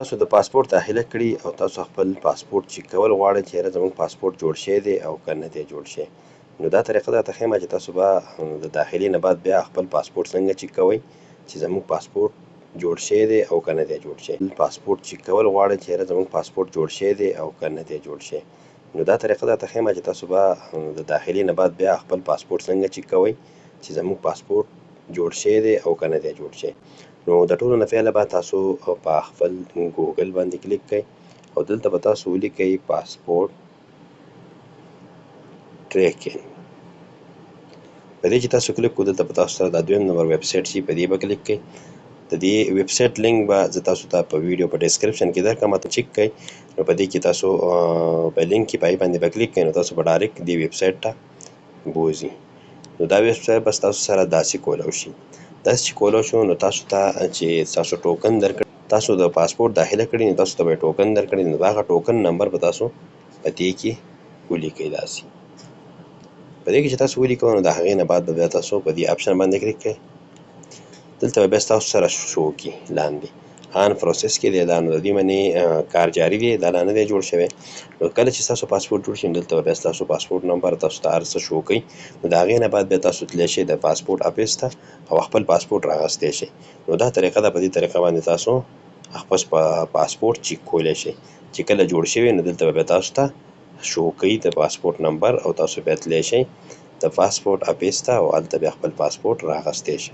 تاسو د پاسپورت داخله کړي او تاسو خپل پاسپورت چیک کول غواړئ چې یاره زموږ پاسپورت جوړ شوی دی او که نه دی جوړ شوی. نو دا طریقه درته ښیم چې تاسو به د داخلي نه بعد بیا خپل پاسپورت څنګه چیک کوئ چې زموږ پاسپورت جوړ شوی دی او که نه دی جوړ شوی. پاسپورت چیک کول غواړئ چې یاره زموږ پاسپورت جوړ شوی دی او که نه دی جوړ شوی. نو دا طریقه درته ښیم چې تاسو به د داخلي نه بعد بیا خپل پاسپورت څنګه چیک کوئ چې زموږ پاسپورت جوړ شوی دی او که نه دی جوړ شوی. نو د ټولو نه پیله به تاسو په خپل ګوګل باندې کلیک کړئ او دلته به تاسو ولیکئ پاسپورت ټریکینګ. په دې چې تاسو کلیک کړئ دلته به تاسو سره دا دویم نمبر ویب سایټ شي، په دې به کلیک کړئ. د دې ویب سایټ لینک به زه تاسو ته په ویډیو په ډسکرپشن کې درکړم، ته چیک کړئ. نو په دې کې تاسو په لینک کې پای باندې به کلیک کړئ نو تاسو به ډایرکټ دې ویب سایټ ته بوځي. نو دا ویب سایټ بس تاسو سره داسې کولی شي. داسې چې کولی شو نو تاسو ته چې تاسو ټوکن درکړي، تاسو د پاسپورت داخله کړي نو تاسو ته به ټوکن درکړي، نو د هغه ټوکن نمبر به تاسو په دې کې ولیکئ. داسې په دې کې چې تاسو ولیکئ نو د هغې نه بعد به بیا تاسو په دې اپشن باندې کلیک کړئ. دلته به بیا تاسو سره شو کړي لاندې آن پروسس کې دی، دا نو د دې معنی کار جاري دی، دا لا نه دی جوړ شوی. نو کله چې ستاسو پاسپورت جوړ شي نو دلته به بیا ستاسو پاسپورت نمبر تاسو ته هر څه شو کوي. نو د هغې نه بعد بیا تاسو تللی شئ د پاسپورت آفیس ته او خپل پاسپورت رااخیستی شئ. نو دا طریقه ده، په دې طریقه باندې تاسو خپل پاسپورت چیک کولی شئ. چې کله جوړ شوی نو دلته به بیا تاسو ته شو کوي د پاسپورت نمبر او تاسو بیا تللی شئ د پاسپورت آفیس ته او هلته بیا خپل پاسپورت رااخیستی شئ.